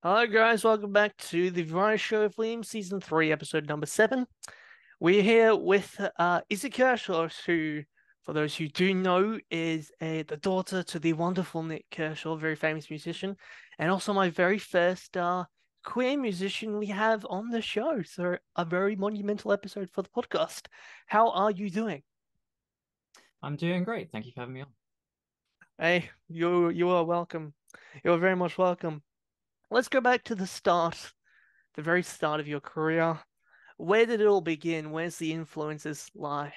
Hello, guys. Welcome back to the Variety Show Fleam Season 3, Episode number 7. We're here with Izzy Kershaw, who, for those who do know, is the daughter to the wonderful Nik Kershaw, very famous musician, and also my very first queer musician we have on the show. So, a very monumental episode for the podcast. How are you doing? I'm doing great. Thank you for having me on. Hey, you are welcome. You're very much welcome. Let's go back to the start, the very start of your career. Where did it all begin? Where's the influences lie?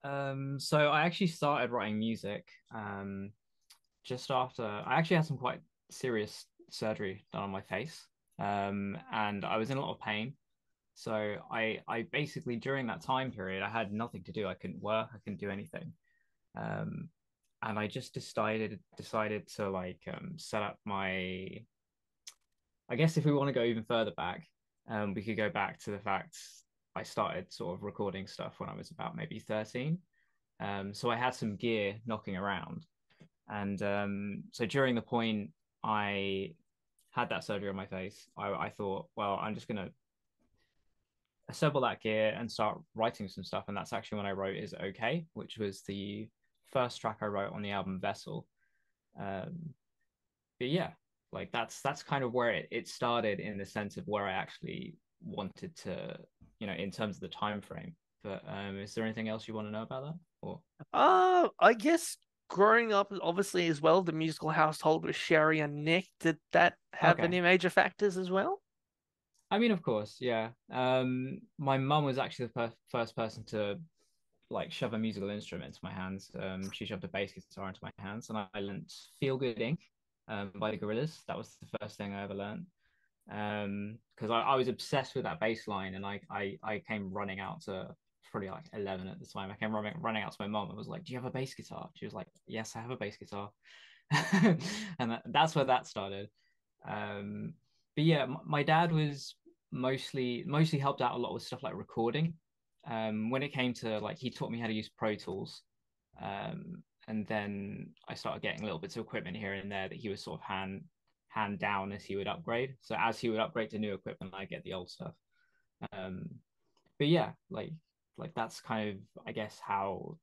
So I actually started writing music just after I actually had some quite serious surgery done on my face. And I was in a lot of pain. So I basically during that time period I had nothing to do. I couldn't work, I couldn't do anything. Um, and I just decided to set up my I guess if we want to go even further back, we could go back to the fact I started sort of recording stuff when I was about maybe 13. So I had some gear knocking around. And so during the point I had that surgery on my face, I thought, well, I'm just going to assemble that gear and start writing some stuff. And that's actually when I wrote Is It Okay, which was the first track I wrote on the album Vessel. Um, but yeah, like that's kind of where it started in the sense of where I actually wanted to, in terms of the time frame. But is there anything else you want to know about that? Or I guess growing up, obviously, as well, the musical household with Sherri and Nik, did that have okay. any major factors as well? I mean, of course, yeah. My mum was actually the first person to like shove a musical instrument into my hands. She shoved a bass guitar into my hands, and I learned "Feel Good Inc." By the Gorillaz. That was the first thing I ever learned. Because I was obsessed with that bass line, and I came running out to probably like 11 at the time. I came running out to my mom and was like, "Do you have a bass guitar?" She was like, "Yes, I have a bass guitar," and that's where that started. Um, but yeah, my dad was mostly helped out a lot with stuff like recording. When it came to like, he taught me how to use Pro Tools. And then I started getting little bits of equipment here and there that he was sort of hand down as he would upgrade. So as he would upgrade to new equipment, I get the old stuff. Um, but yeah, like that's kind of I guess how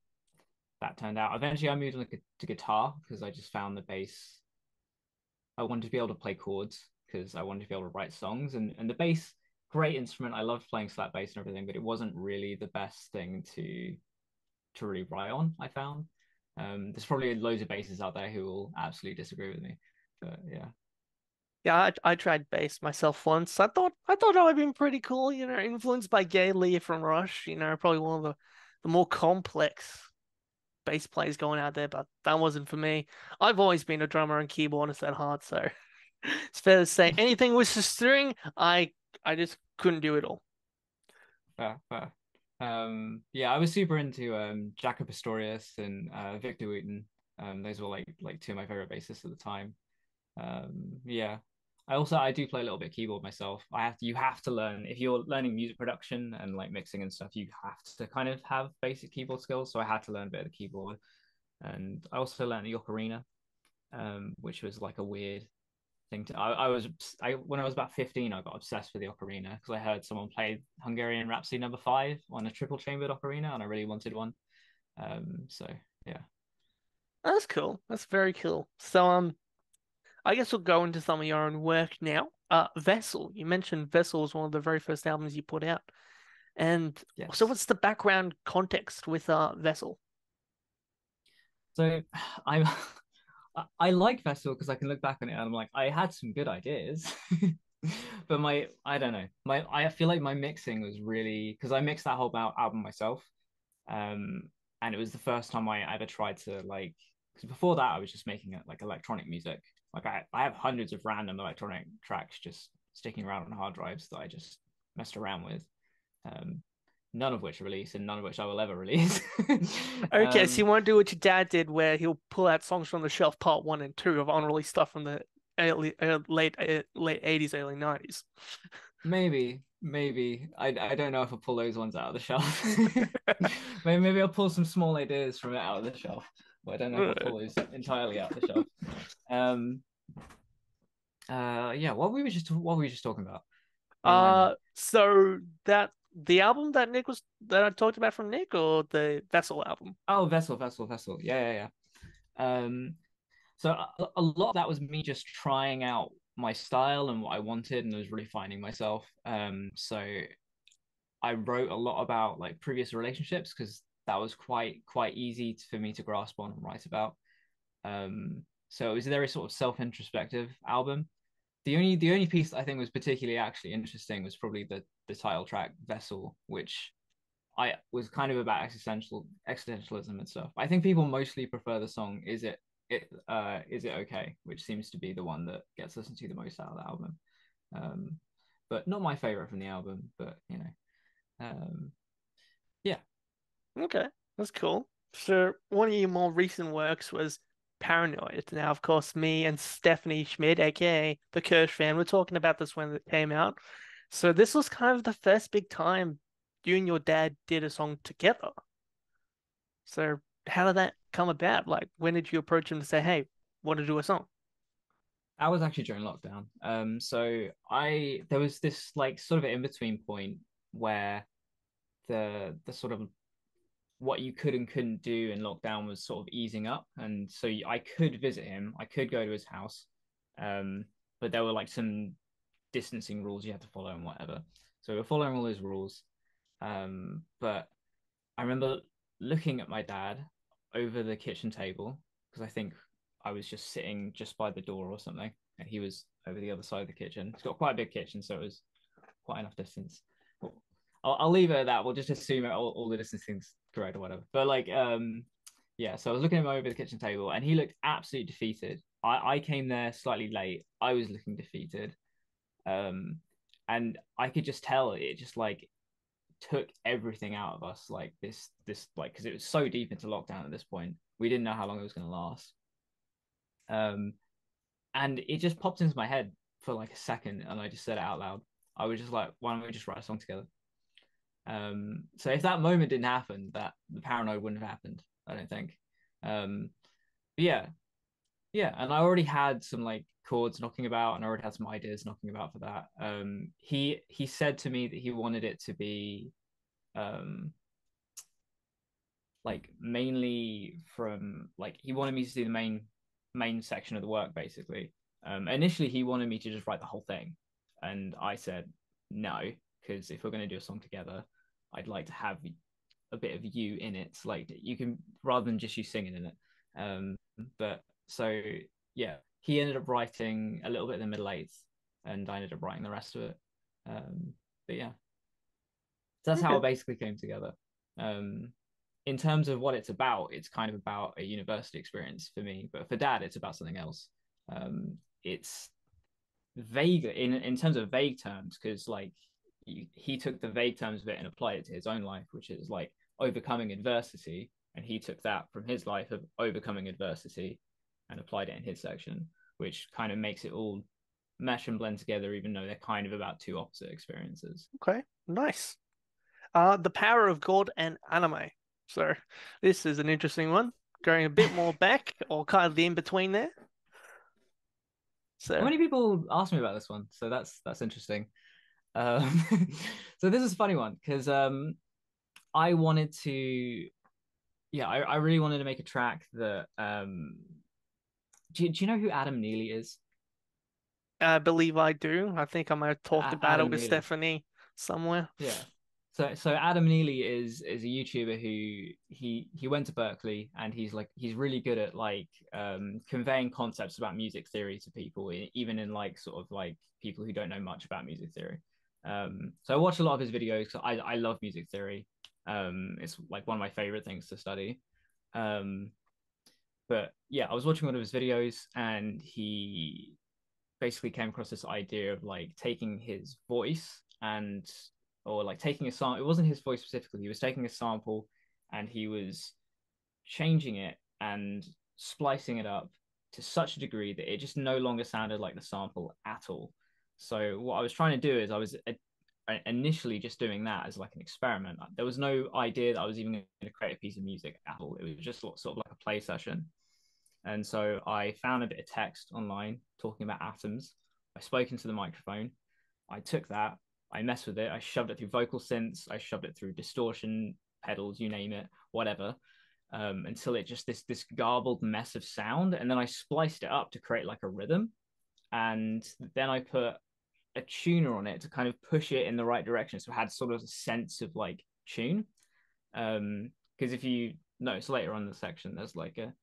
that turned out. Eventually, I moved on to guitar because I just found the bass. I wanted to be able to play chords because I wanted to be able to write songs, and the bass, great instrument. I loved playing slap bass and everything, but it wasn't really the best thing to really write on. I found there's probably loads of bassists out there who will absolutely disagree with me, but yeah. Yeah, I tried bass myself once. I thought that would have been pretty cool, influenced by Gay Lee from Rush, probably one of the more complex bass players going out there, but that wasn't for me. I've always been a drummer and keyboardist at heart, so it's fair to say anything with the string, I just couldn't do it all. Fair, fair. Yeah, I was super into Jaco Pastorius and Victor Wooten. Those were like two of my favorite bassists at the time. Yeah. I do play a little bit of keyboard myself. You have to learn if you're learning music production and like mixing and stuff, you have to kind of have basic keyboard skills. So I had to learn a bit of the keyboard. And I also learned the ocarina, which was like a weird thing to I when I was about 15, I got obsessed with the ocarina because I heard someone play Hungarian Rhapsody number 5 on a triple chambered ocarina and I really wanted one. So yeah. That's cool. That's very cool. So, I guess we'll go into some of your own work now. Vessel. You mentioned Vessel was one of the very first albums you put out. And so Yes. what's the background context with Vessel? So I I like Festival because I can look back on it and I'm like, I had some good ideas. But I don't know. I feel like my mixing was really because I mixed that whole album myself. Um, and it was the first time I ever tried to like, because before that I was just making it like electronic music. Like I have hundreds of random electronic tracks just sticking around on hard drives that I just messed around with. Um, none of which are released and none of which I will ever release. Okay, so you um, want to do what your dad did, where he'll pull out songs from the shelf, part one and two of unreleased stuff from the late 80s, early 90s. maybe. I don't know if I'll pull those ones out of the shelf. Maybe I'll pull some small ideas from it out of the shelf, but I don't know if I'll pull those entirely out of the shelf. Um, Yeah, what were we just talking about? Remind me. So that the album that I talked about from Nik, or the Vessel album? Oh, Vessel. Yeah, yeah, yeah. So a lot of that was me just trying out my style and what I wanted, and I was really finding myself. So I wrote a lot about like previous relationships because that was quite easy for me to grasp on and write about. So it was a very sort of self-introspective album. The only piece that I think was particularly actually interesting was probably the title track Vessel, which I was kind of about existentialism and stuff. I think people mostly prefer the song Is It Okay, which seems to be the one that gets listened to the most out of the album. Um, but not my favorite from the album, but yeah. Okay, that's cool. So one of your more recent works was Paranoid. Now, of course, me and Stephanie Schmidt, aka the Kirsch fan, were talking about this when it came out. So this was kind of the first big time you and your dad did a song together. So how did that come about? Like, when did you approach him to say, "Hey, want to do a song"? That was actually during lockdown. So I there was this like sort of in between point where the sort of what you could and couldn't do in lockdown was sort of easing up, and so I could visit him, I could go to his house, um, but there were like some distancing rules you had to follow and whatever. So we're following all those rules. But I remember looking at my dad over the kitchen table because I think I was just sitting just by the door or something, and he was over the other side of the kitchen. It's got quite a big kitchen, so it was quite enough distance. Well, I'll leave it at that. We'll just assume all the distance things correct or whatever. But like, yeah. So I was looking at him over the kitchen table, and he looked absolutely defeated. I came there slightly late. I was looking defeated, um, and I could just tell it just like took everything out of us. Like this like because it was so deep into lockdown at this point. We didn't know how long it was going to last. Um, and it just popped into my head for like a second, and I just said it out loud. I was just like, why don't we just write a song together? So if that moment didn't happen, that the paranoid wouldn't have happened. I don't think. But yeah, yeah, and I already had some like chords knocking about, and I already had some ideas knocking about for that. He said to me that he wanted it to be um like mainly from like he wanted me to do the main section of the work basically. Initially he wanted me to just write the whole thing, and I said no, because if we're going to do a song together, I'd like to have a bit of you in it, like you can rather than just you singing in it. But so yeah, he ended up writing a little bit in the middle eighth, and I ended up writing the rest of it. But yeah, that's how Okay. it basically came together. Um, in terms of what it's about, it's kind of about a university experience for me, but for Dad, it's about something else. It's vague in terms of vague terms because like he took the vague terms of it and applied it to his own life, which is like overcoming adversity, and he took that from his life of overcoming adversity and applied it in his section, which kind of makes it all mesh and blend together, even though they're kind of about two opposite experiences. Okay. Nice. The Power of God and Anime. So this is an interesting one, going a bit more back, or kind of the in between there. Not So, many people ask me about this one, so that's interesting. Um, so this is a funny one because I wanted to, yeah, I really wanted to make a track that. Do you know who Adam Neely is? I believe I do. I think I might have talked about it Adam with Neely. Stephanie somewhere. Yeah. So Adam Neely is a YouTuber who he went to Berkeley, and he's really good at like conveying concepts about music theory to people, even in like sort of like people who don't know much about music theory. So I watch a lot of his videos because I love music theory. It's like one of my favorite things to study. Um, but yeah, I was watching one of his videos, and he basically came across this idea of like taking his voice and or like taking a sample. It wasn't his voice specifically. He was taking a sample, and he was changing it and splicing it up to such a degree that it just no longer sounded like the sample at all. So what I was trying to do is I was initially just doing that as like an experiment. There was no idea that I was even going to create a piece of music at all. It was just sort of like a play session. And so I found a bit of text online talking about atoms, I spoke into the microphone. I took that, I messed with it, I shoved it through vocal synths, I shoved it through distortion pedals, you name it, whatever, until it just this garbled mess of sound, and then I spliced it up to create like a rhythm, and then I put a tuner on it to kind of push it in the right direction, so it had sort of a sense of like tune. Because if you notice later on in the section, there's like a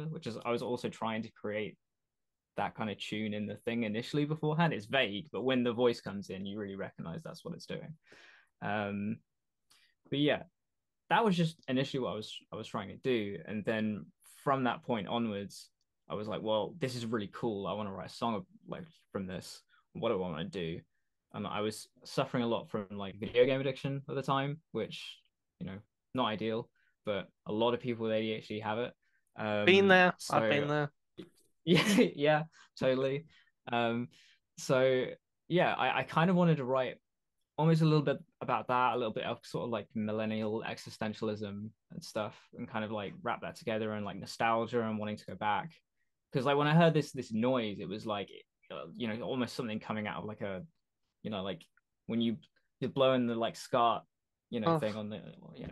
which is I was also trying to create that kind of tune in the thing initially beforehand. It's vague, but when the voice comes in, you really recognize that's what it's doing. But yeah, that was just initially what I was trying to do, and then from that point onwards, I was like, well, this is really cool. I want to write a song like from this. What do I want to do? And I was suffering a lot from like video game addiction at the time, which not ideal, but a lot of people with ADHD have it. Been there. I've So been there. yeah, yeah, totally. Um, so yeah, I kind of wanted to write almost a little bit about that, a little bit of sort of like millennial existentialism and stuff, and kind of like wrap that together and like nostalgia and wanting to go back. Because like when I heard this noise, it was like almost something coming out of like a like when you're blowing the like SCART Oh, thing on the your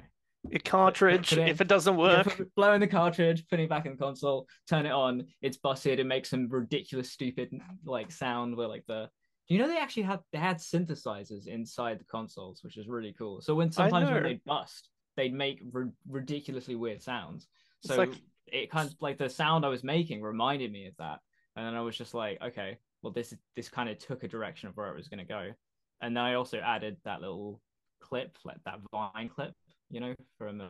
put cartridge, it if in, it doesn't yeah, work. blow in the cartridge, putting it back in the console, turn it on, it's busted, it makes some ridiculous stupid like sound where like the they actually had synthesizers inside the consoles, which is really cool. So when I sometimes when know. they'd bust, they'd make ridiculously weird sounds. It's So like, it kind of like the sound I was making reminded me of that, and then I was just like, okay, well this kind of took a direction of where it was going to go, and then I also added that little clip, like that Vine clip, from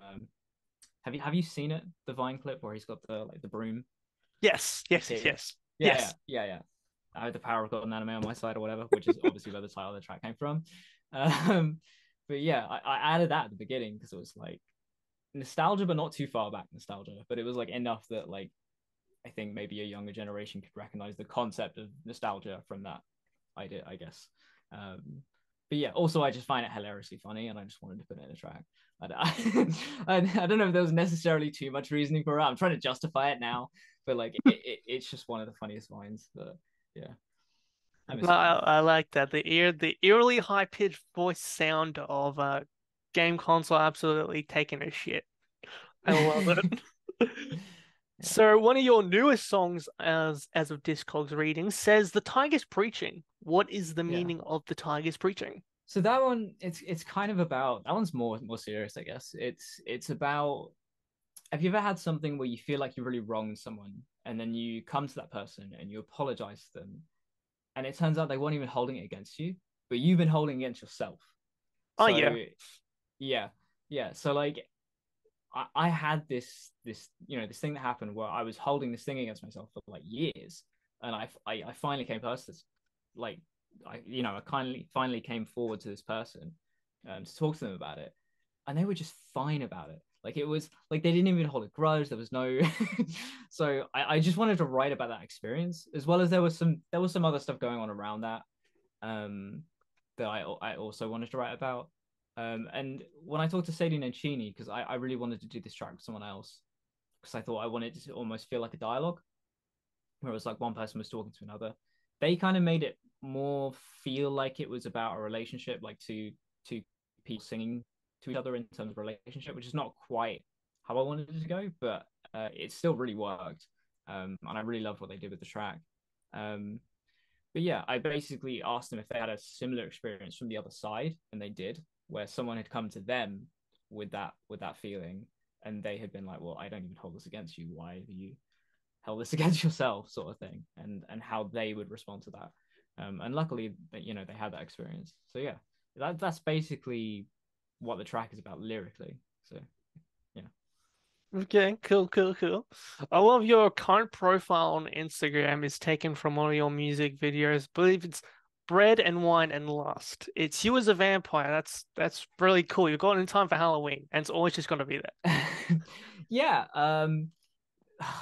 have you seen it, the Vine clip where he's got the like the broom yes, yes, yes, appearing? yes. Yeah, yeah, Yes. yeah, yeah. I had the power of God and anime on my side or whatever, which is obviously where the title of the track came from. Um, but yeah, I added that at the beginning because it was like nostalgia, but not too far back nostalgia. But it was like enough that like I think maybe a younger generation could recognize the concept of nostalgia from that idea, I guess. Um, but yeah, also I just find it hilariously funny, and I just wanted to put it in a track. I don't know if there was necessarily too much reasoning for it. I'm trying to justify it now, but like it's just one of the funniest lines. But yeah, I No, miss it though. I like that. The eerily high pitched voice sound of game console absolutely taking a shit. I love it. Yeah, So one of your newest songs as of Discog's reading says the tiger's preaching. What is the yeah. meaning of the tiger's preaching? So that one, it's kind of about that one's more serious, I guess. It's about, have you ever had something where you feel like you really wronged someone, and then you come to that person and you apologize to them, and it turns out they weren't even holding it against you, but you've been holding it against yourself. Oh yeah. So yeah, yeah. So like I had this thing that happened where I was holding this thing against myself for like years, and I finally came past this, like I finally came forward to this person, to talk to them about it, and they were just fine about it. Like it was like they didn't even hold a grudge. There was no, so I just wanted to write about that experience, as well as there was some other stuff going on around that, um, that I also wanted to write about. And when I talked to Sadie Nencini, because I really wanted to do this track with someone else, because I thought I wanted to almost feel like a dialogue, where it was like one person was talking to another. They kind of made it more feel like it was about a relationship, like two people singing to each other in terms of relationship, which is not quite how I wanted it to go, but it still really worked. And I really loved what they did with the track. Um, but yeah, I basically asked them if they had a similar experience from the other side, and they did, where someone had come to them with that feeling, and they had been like, "Well, I don't even hold this against you. Why have you held this against yourself?" sort of thing, and how they would respond to that. And luckily, they had that experience. So yeah, that's basically what the track is about lyrically. So yeah. Okay, cool, cool, cool. I love your current profile on Instagram is taken from one of your music videos. I believe it's Bread and Wine and Lust. It's you as a vampire. That's really cool. You've got it in time for Halloween, and it's always just gonna be there. Yeah.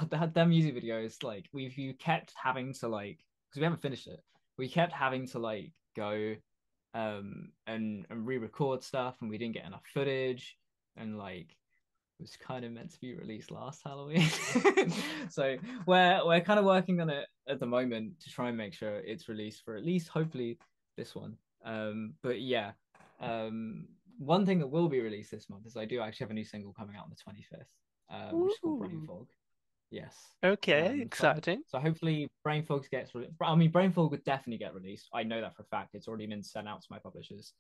That music video is like we kept having to like, because we haven't finished it, we kept having to like go and re-record stuff, and we didn't get enough footage, and like was kind of meant to be released last Halloween. So we're kind of working on it at the moment to try and make sure it's released for at least hopefully this one. But yeah, one thing that will be released this month is I do actually have a new single coming out on the 25th, which is called Brain Ooh. Fog. Yes. Okay, So exciting. so hopefully Brain Fog gets I mean Brain Fog would definitely get released. I know that for a fact. It's already been sent out to my publishers.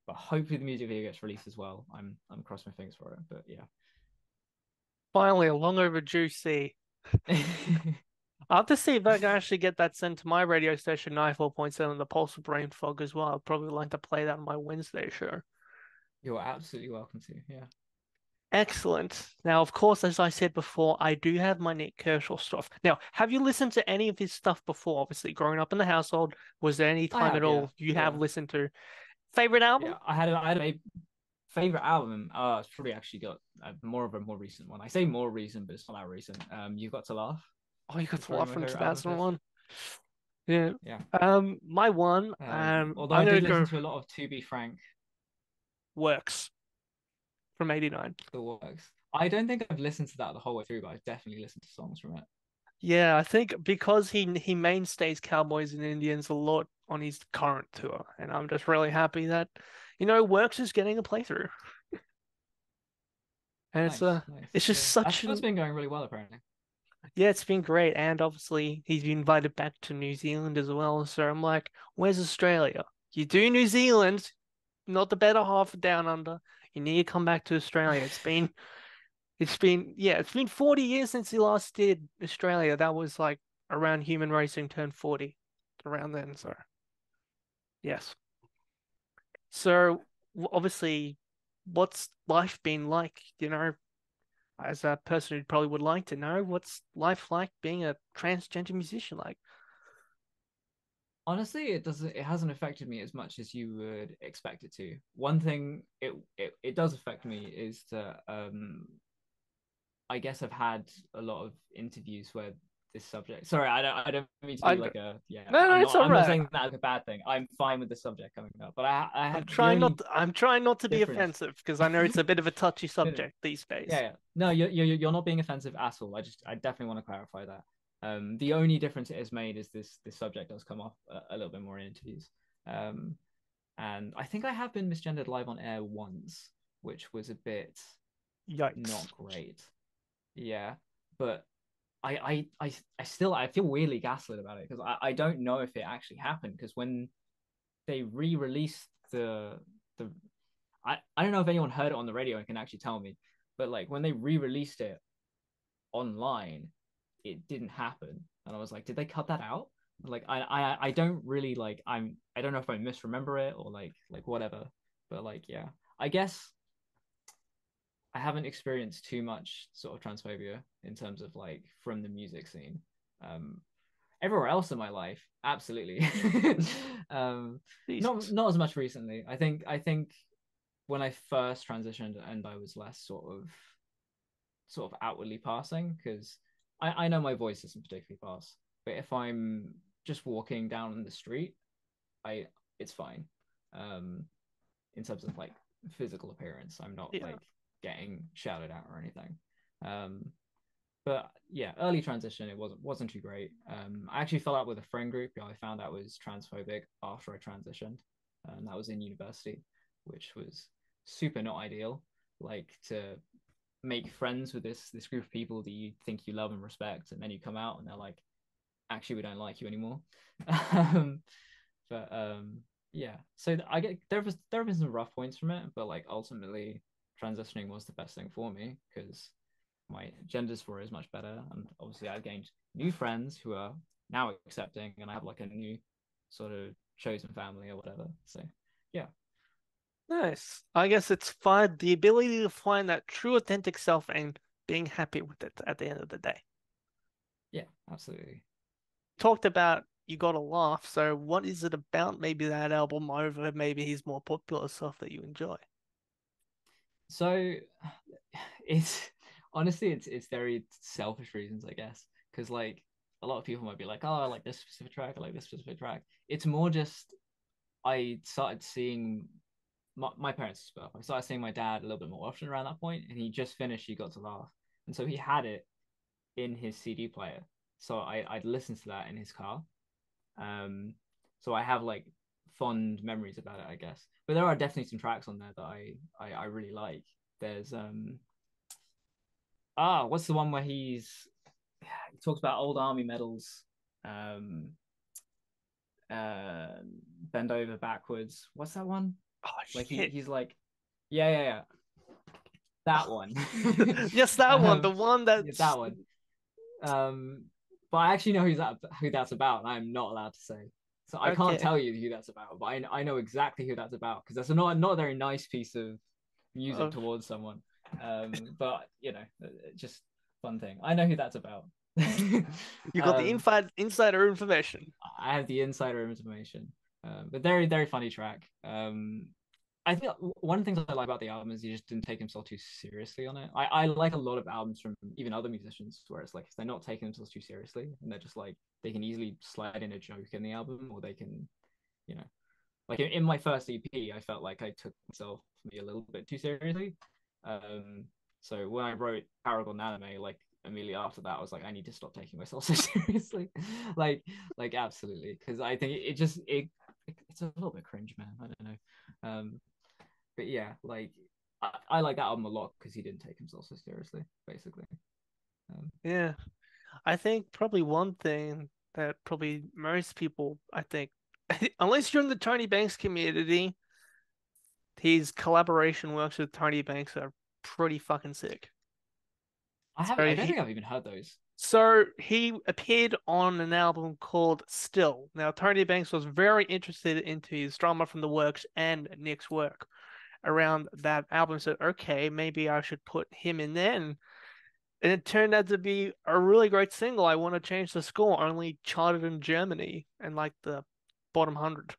But hopefully the music video gets released as well. I'm crossing my fingers for it. But Finally, a long overdue C. yeah. I'll have to see if I can actually get that sent to my radio station 94.7, the Pulse of Brain Fog as well. I'd probably like to play that on my Wednesday show. You're absolutely welcome to. Yeah. Excellent. Now, of course, as I said before, I do have my Nik Kershaw stuff. Now, have you listened to any of his stuff before? Obviously, growing up in the household, was there any I time at have, yeah. all you have Yeah. listened to? Favorite album? Yeah. I had a favorite album. It's probably actually got more of a more recent one. I say more recent, but it's not that recent. You've Got to Laugh. Oh, you got It's to probably love my from favorite album of his. 2001. Yeah. Yeah. My one, Although I'm I gonna did listen go to a lot of To Be Frank, Works from '89. The Works. I don't think I've listened to that the whole way through, but I've definitely listened to songs from it. Yeah, I think because he mainstays Cowboys and Indians a lot on his current tour, and I'm just really happy that, Works is getting a playthrough. And Nice, nice. it's just Yeah, such that's an been going really well apparently. yeah, it's been great, and obviously he's been invited back to New Zealand as well. So I'm like, where's Australia? You do New Zealand, not the better half of Down Under. You need to come back to Australia. It's been 40 years since he last did Australia. That was like around Human Racing turned 40, around then. So yes. So obviously, what's life been like? As a person who probably would like to know, what's life like being a transgender musician like? Honestly, it hasn't affected me as much as you would expect it to. One thing it does affect me is that I guess I've had a lot of interviews where this subject. Sorry, I don't mean to I be no, like a yeah. no, it's all I'm not right. saying that as a bad thing. I'm fine with the subject coming up, but I I'm had the trying not only to, I'm trying not to be difference. offensive because I know it's a bit of a touchy No, no, subject these days. yeah. No, you're not being offensive at all. I definitely want to clarify that. The only difference it has made is this subject does come up a little bit more in interviews. Um, and I think I have been misgendered live on air once, which was a bit Yikes. not great. Yeah, but I still I feel weirdly gaslit about it because I don't know if it actually happened because when they re-released the I don't know if anyone heard it on the radio and can actually tell me, but like when they re-released it online, it didn't happen, and I was like, did they cut that out? Like I don't really like I don't know if I misremember it or like whatever, but like yeah, I guess I haven't experienced too much sort of transphobia in terms of like from the music scene. Um, Everywhere else in my life, absolutely. um, Jesus. not as much recently. I think when I first transitioned and I was less sort of outwardly passing because I know my voice isn't particularly pass, but if I'm just walking down the street, I it's fine. Um, in terms of like physical appearance, I'm not Yeah. like getting shouted at or anything. Um, but yeah, early transition it wasn't too great. I actually fell out with a friend group who I found out was transphobic after I transitioned, and that was in university, which was super not ideal. Like to make friends with this group of people that you think you love and respect, and then you come out and they're like, actually, we don't like you anymore. um, but yeah, so I get there have been some rough points from it, but like ultimately transitioning was the best thing for me because my gender dysphoria is much better, and obviously I've gained new friends who are now accepting, and I have like a new sort of chosen family or whatever. So yeah, Nice. I guess it's fun, the ability to find that true authentic self and being happy with it at the end of the day. yeah, absolutely. Talked about You Gotta Laugh, so what is it about maybe that album over maybe his more popular stuff that you enjoy? So it's honestly it's very selfish reasons, I guess, because like a lot of people might be like, oh, I like this specific track, I like this specific track. It's more just I started seeing my parents split up. I started seeing my dad a little bit more often around that point, and he just finished You Got to Laugh, and so he had it in his CD player. So I'd listen to that in his car. Um, so I have like fond memories about it, I guess. But there are definitely some tracks on there that I really like. There's what's the one where he talks about old army medals, um, uh, bend over backwards. What's that one? Oh Like shit. he's like, yeah, that one. Yes, that one. The um, one yeah, that's that one. Um, but I actually know who that's about, and I'm not allowed to say. So I can't okay. tell you who that's about, but I know exactly who that's about because that's not a very nice piece of music Of towards someone. But just fun thing. I know who that's about. you got the um, insider information. I have the insider information. But very very funny track. I think one of the things I like about the album is he just didn't take himself too seriously on it. I like a lot of albums from even other musicians where it's like if they're not taking themselves too seriously and they're just like they can easily slide in a joke in the album or they can, you know, like in my first EP, I felt like I took myself maybe a little bit too seriously. Um, so when I wrote Paragon Anime, like immediately after that, I was like, I need to stop taking myself so seriously, like like absolutely, because I think it's a little bit cringe, man. I don't know. But yeah, like I like that album a lot because he didn't take himself so seriously, basically. Yeah. I think probably one thing that probably most people, I think, unless you're in the Tony Banks community, his collaboration works with Tony Banks are pretty fucking sick. I don't think I've even heard those. So he appeared on an album called Still. Now Tony Banks was very interested into his drama from the works and Nick's work around that album. So okay, maybe I should put him in there, and it turned out to be a really great single. I Want to Change the Score only charted in Germany and like the bottom 100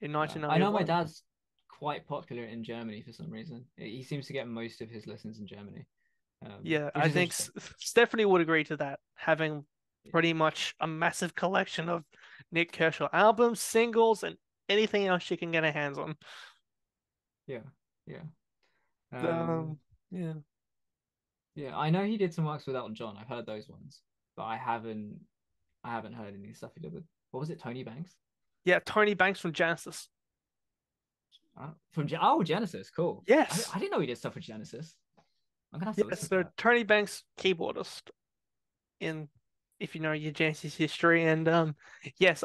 in Yeah, I know my 1991. dad's quite popular in Germany for some reason. He seems to get most of his listens in Germany, Yeah, which I is think interesting. Stephanie would agree to that, having pretty much a massive collection of Nik Kershaw albums, singles, and anything else she can get her hands on. Yeah, yeah, Um, yeah, yeah. I know he did some works with Elton John. I've heard those ones, but I haven't heard any stuff he did with what was it, Tony Banks? yeah, Tony Banks from Genesis. Genesis, cool. Yes, I didn't know he did stuff with Genesis. I'm gonna have to yes, listen to so that. Tony Banks, keyboardist in, if you know your Genesis history, and yes,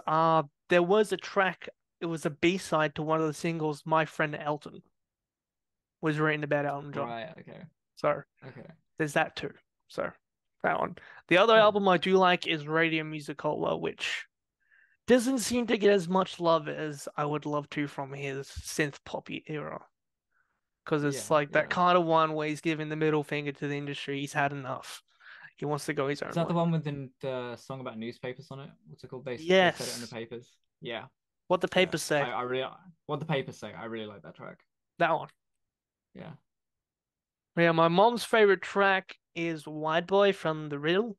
there was a track. It was a B-side to one of the singles. My Friend Elton was written about Elton John. Right. Okay. So Okay. there's that too. So that one. The other Cool. album I do like is Radio Musicola, which doesn't seem to get as much love as I would love to from his synth poppy era. Because it's Yeah. like that Yeah. kind of one where he's giving the middle finger to the industry. He's had enough. He wants to go his Is own that the way. one with the song about newspapers on it? What's it called? They said it in the Yes. papers. Yeah. What the Yeah. papers say. I really what the papers say. I really like that track. That one. Yeah. Yeah, my mom's favorite track is White Boy from The Riddle.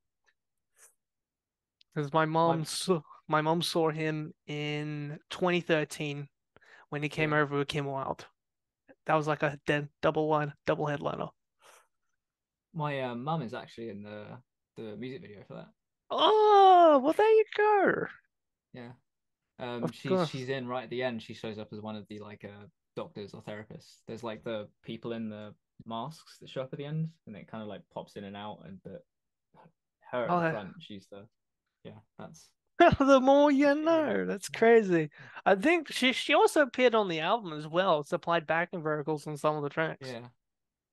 Because My my mom saw him in 2013 when he came yeah. over with Kim Wilde. That was like a dead double headliner. My mum is actually in the music video for that. Oh, well, there you go. Yeah. Of course. She's in right at the end. She shows up as one of the like doctors or therapists. There's like the people in the masks that show up at the end, and it kind of like pops in and out. And but her at the Oh, front, she's the yeah. the more you Yeah. know. That's crazy. I think she also appeared on the album as well. Supplied backing vocals on some of the tracks. Yeah.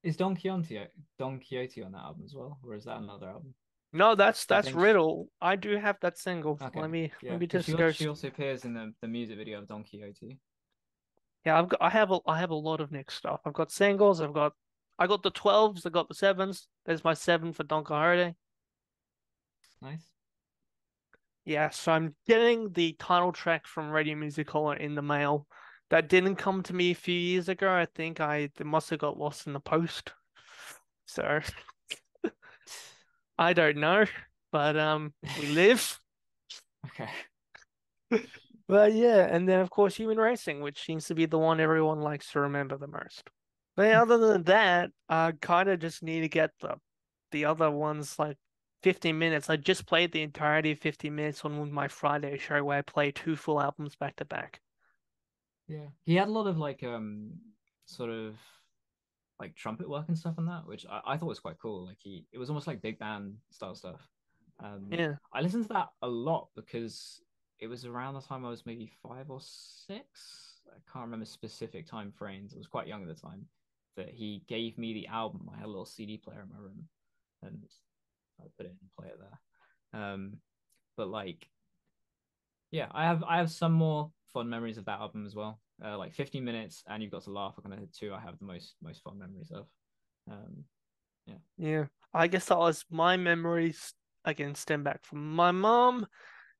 Is Don Quixote on that album as well, or is that another album? No, I that's think Riddle. I do have that single. okay, Let yeah, me because just go. she also appears in the music video of Don Quixote. Yeah, I have a lot of Nick stuff. I've got singles. I got the 12s. I got the sevens. There's my seven for Don Quixote. Nice. Yeah, so I'm getting the title track from Radio Musicola in the mail. That didn't come to me a few years ago. I think it must have got lost in the post. So I don't know, but we live. Okay. But yeah, and then of course Human Racing, which seems to be the one everyone likes to remember the most. But yeah, other than that, I kind of just need to get the other ones like 15 minutes. I just played the entirety of 50 minutes on my Friday show where I played two full albums back to back. Yeah, he had a lot of like sort of like trumpet work and stuff on that, which I thought was quite cool. Like it was almost like big band style stuff. Yeah, I listened to that a lot because it was around the time I was maybe 5 or 6. I can't remember specific time frames. I was quite young at the time that he gave me the album. I had a little CD player in my room, and I put it in and play it there. But like, yeah, I have some more fond memories of that album as well. Like 15 minutes, and you've got to laugh are kind of the two I have the most fond memories of. Um, yeah, yeah. I guess that was my memories again stem back from my mom.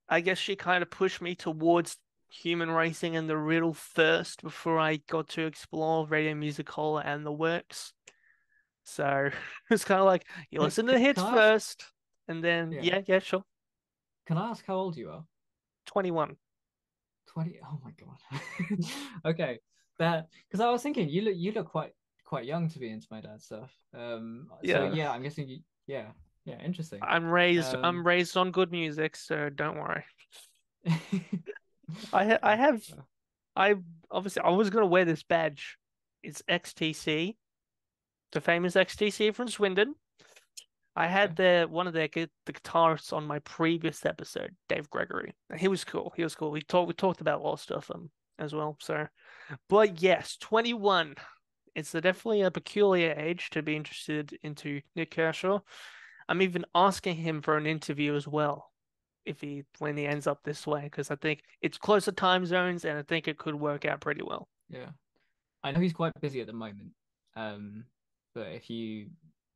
I guess she kind of pushed me towards Human Racing and the riddle first before I got to explore Radio Music Hall and the works. So it's kind of like you listen to the hits can I ask? first, and then Yeah, yeah, sure. can I ask how old you are? 21. 20. Oh my God. Okay, that because I was thinking you look quite young to be into my dad's stuff. So Yeah. yeah, I'm guessing yeah, yeah, interesting. I'm Um, raised on good music, so don't worry. I have uh, I obviously I was gonna wear this badge. It's XTC, the famous XTC from Swindon. I had okay. one of the guitarists on my previous episode, Dave Gregory. He was cool. He was cool. We talked about a lot of stuff as well. So, but yes, 21. It's definitely a peculiar age to be interested into Nik Kershaw. I'm even asking him for an interview as well if he when he ends up this way because I think it's closer time zones and I think it could work out pretty well. Yeah, I know he's quite busy at the moment. Um, but if you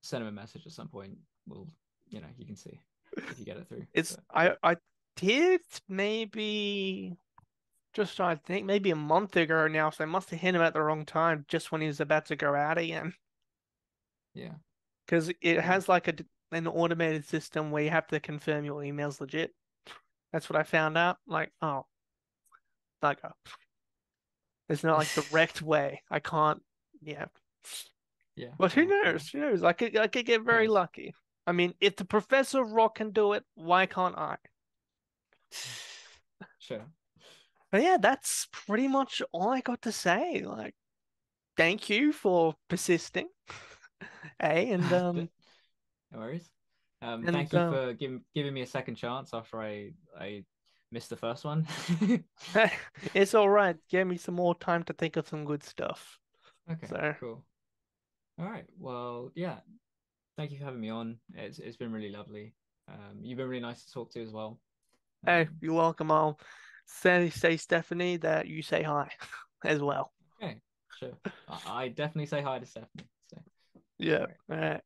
send him a message at some point, we'll you can see if you get it through. It's But I did maybe just I think maybe a month ago now, so I must have hit him at the wrong time just when he was about to go out again. yeah, Because it yeah, has like an automated system where you have to confirm your email's legit. That's what I found out. Like, oh, like there's no like direct way. I can't. Yeah, yeah. but who Oh, fair knows? enough. Who knows? I could get Who very knows? lucky. I mean, if the Professor of Rock can do it, why can't I? Sure. But yeah, that's pretty much all I got to say. Like, thank you for persisting. Hey, No worries. and Thank you for giving me a second chance after I missed the first one. it's all right. Give me some more time to think of some good stuff. Okay, So, cool. All right. Well, yeah. Thank you for having me on. It's been really lovely. You've been really nice to talk to as well. hey, Um, you're welcome. I'll say Stephanie that you say hi as well. okay, sure. I definitely say hi to Stephanie. So, all Yeah. right. All right.